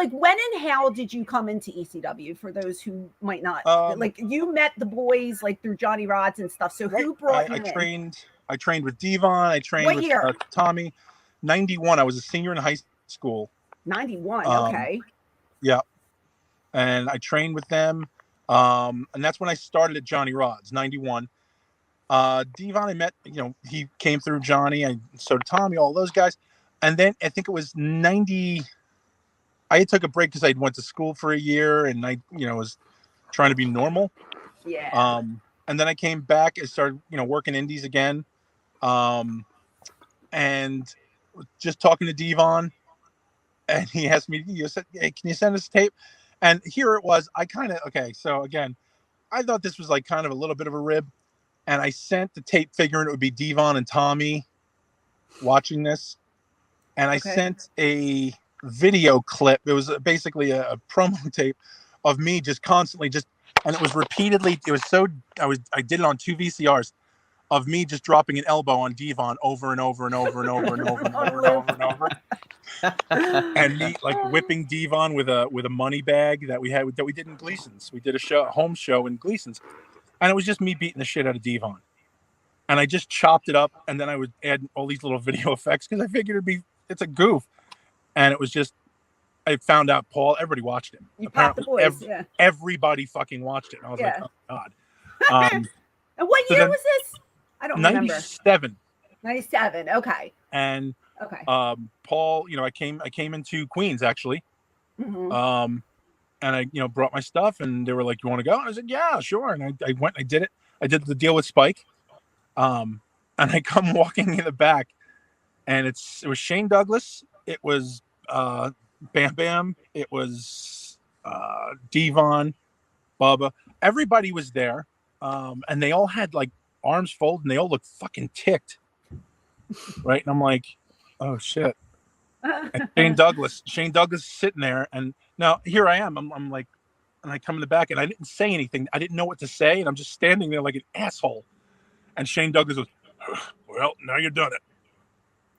like when and how did you come into ECW? For those who might not, like you met the boys like through Johnny Rods and stuff. So who brought you in? I trained with Devon. I trained with Tommy. 91. I was a senior in high school. 91. Okay. Yeah. And I trained with them. And that's when I started at Johnny Rods, 91. Devon, I met, he came through Johnny, and so did Tommy, all those guys. And then I think it was 90. I took a break because I went to school for a year, and I, was trying to be normal. Yeah. And then I came back and started, working indies again. And just talking to Devon, and he asked me, he said, hey, can you send us a tape? And here it was. So again, I thought this was like kind of a little bit of a rib. And I sent the tape figuring it would be Devon and Tommy watching this. And I sent a video clip. It was basically a promo tape of me just constantly and it was repeatedly. It was I did it on 2 VCRs of me just dropping an elbow on Devon over and over and over and over and over and over and over and over. And me like whipping Devon with a money bag that we did in Gleason's. We did a home show in Gleason's. And it was just me beating the shit out of Devon. And I just chopped it up, and then I would add all these little video effects because I figured it's a goof. And it was just, I found out everybody watched it. Apparently, everybody fucking watched it. And I was like, oh, God. And what year was this? I don't remember. 97. 97, okay. And Paul, I came into Queens, actually. Mm-hmm. And I, brought my stuff, and they were like, "You want to go?" I said, "Yeah, sure." And I went. I did it. I did the deal with Spike. And I come walking in the back, and it was Shane Douglas. It was Bam Bam. It was Devon, Bubba. Everybody was there, and they all had like arms folded, and they all looked fucking ticked, right? And I'm like, "Oh shit." And Shane Douglas is sitting there, and now here I am. I'm like, and I come in the back, and I didn't say anything. I didn't know what to say, and I'm just standing there like an asshole. And Shane Douglas goes, "Well, now you've done it."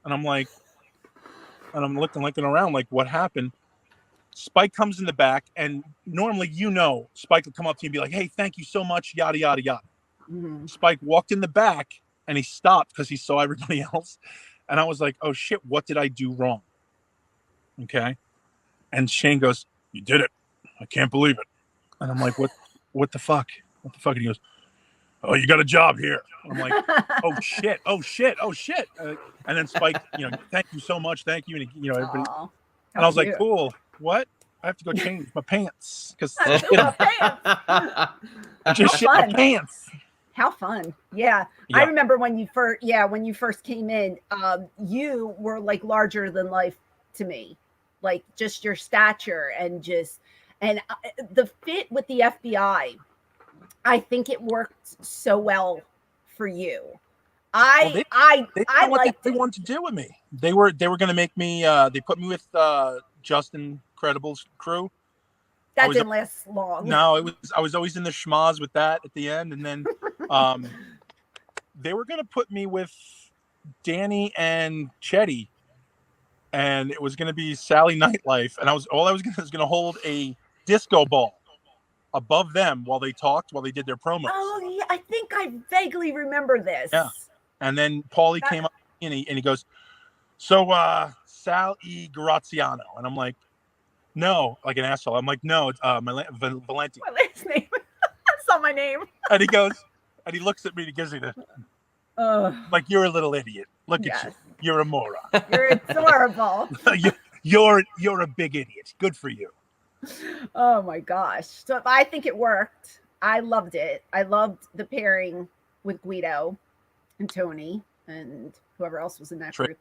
And I'm like, and I'm looking around, like, what happened? Spike comes in the back, and normally, Spike would come up to you and be like, "Hey, thank you so much," yada yada yada. Mm-hmm. Spike walked in the back, and he stopped because he saw everybody else, and I was like, "Oh shit, what did I do wrong?" Okay. And Shane goes, "You did it. I can't believe it." And I'm like, what the fuck? What the fuck? And he goes, "Oh, you got a job here." I'm like, "Oh shit. Oh shit. Oh shit." And then Spike, "Thank you so much. Thank you." And everybody, and I was like, "Cool. What? I have to go change my pants because I just shit my pants." How fun. Yeah. I remember when you first came in, you were like larger than life to me. Like just your stature and the fit with the F.B.I. I think it worked so well for you. They liked everyone to do with me. They were going to make me. They put me with Justin Credible's crew. That didn't last long. No, I was always in the schmaz with that at the end, and then they were going to put me with Danny and Chetty. And it was going to be Sally Nightlife, and I was going to hold a disco ball above them while they did their promos. Oh yeah, I think I vaguely remember this. Yeah, and then Paulie came up and he goes, "So Sal E. Graziano," and I'm like, "No," like an asshole. I'm like, "No, it's Valenti." My last name. That's not my name. And he goes, and he looks at me and he gives me the. Like, "You're a little idiot. Look at you. You're a moron. You're adorable. you're a big idiot. Good for you." Oh my gosh. So I think it worked. I loved it. I loved the pairing with Guido and Tony and whoever else was in that group.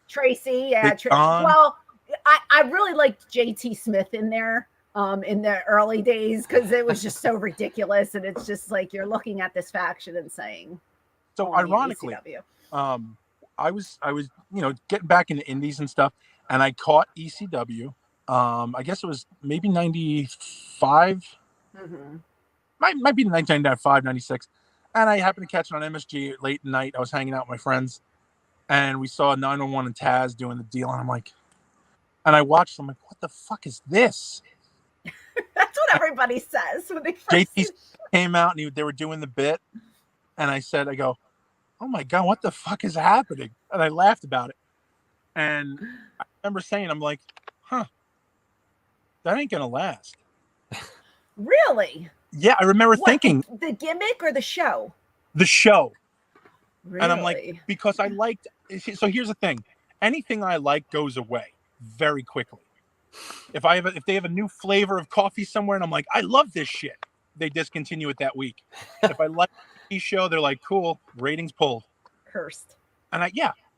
Tracy. Yeah. Well, I really liked JT Smith in there in the early days because it was just so ridiculous. And it's just like you're looking at this faction and saying, so ironically, I was getting back into indies and stuff, and I caught ECW. I guess it was maybe 95. Mm-hmm. Might be 1995, 96. And I happened to catch it on MSG late at night. I was hanging out with my friends, and we saw 901 and Taz doing the deal, and I'm like, And I watched them, like, what the fuck is this? That's what everybody says when they first JT came out and they were doing the bit. And I go, oh my God, what the fuck is happening? And I laughed about it. And I remember saying, I'm like, huh, that ain't going to last. Really? Yeah, I remember thinking. The gimmick or the show? The show. Really? And I'm like, because I liked, so here's the thing. Anything I like goes away very quickly. If they have a new flavor of coffee somewhere and I'm like, I love this shit, they discontinue it that week. If I like the show, they're like, cool, ratings pulled. Cursed. And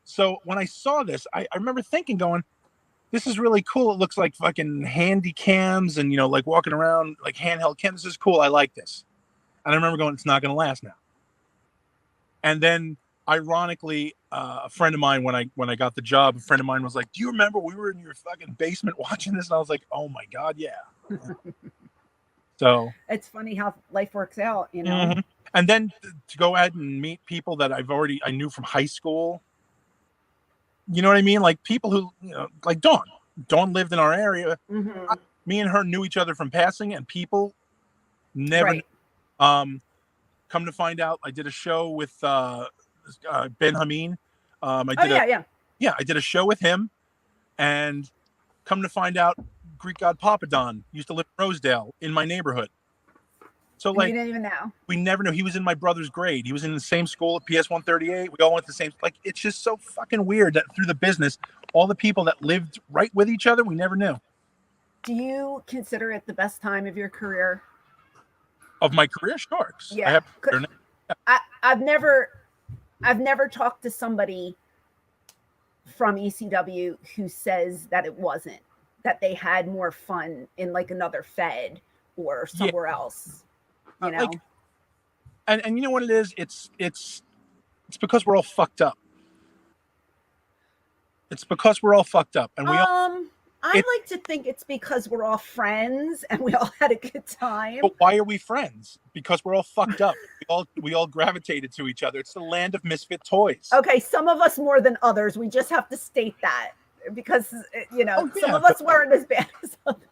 so when I saw this, I remember thinking, going, this is really cool. It looks like fucking handy cams and, like walking around like handheld cams. This is cool. I like this. And I remember going, it's not going to last now. And then ironically, a friend of mine, when I got the job, a friend of mine was like, do you remember we were in your fucking basement watching this? And I was like, oh my God, yeah. So it's funny how life works out, Mm-hmm. And then to go ahead and meet people that I knew from high school. You know what I mean? Like people who, like Dawn. Dawn lived in our area. Mm-hmm. Me and her knew each other from passing, and people never. Right. Come to find out, I did a show with Ben Hameen. I did a show with him, and come to find out, Greek God Papadon used to live in Rosedale in my neighborhood. So like, you didn't even know. We never knew. He was in my brother's grade. He was in the same school at PS 138. We all went to the same. Like, it's just so fucking weird that through the business, all the people that lived right with each other, we never knew. Do you consider it the best time of your career? Of my career, sure. Yeah. I've never talked to somebody from ECW who says that it wasn't, that they had more fun in like another Fed or somewhere else. Like, and you know what it is? It's because we're all fucked up. It's because we're all fucked up, and we I like to think it's because we're all friends and we all had a good time. But why are we friends? Because we're all fucked up. We all gravitated to each other. It's the land of misfit toys. Okay, some of us more than others. We just have to state that because some of us weren't as bad as others.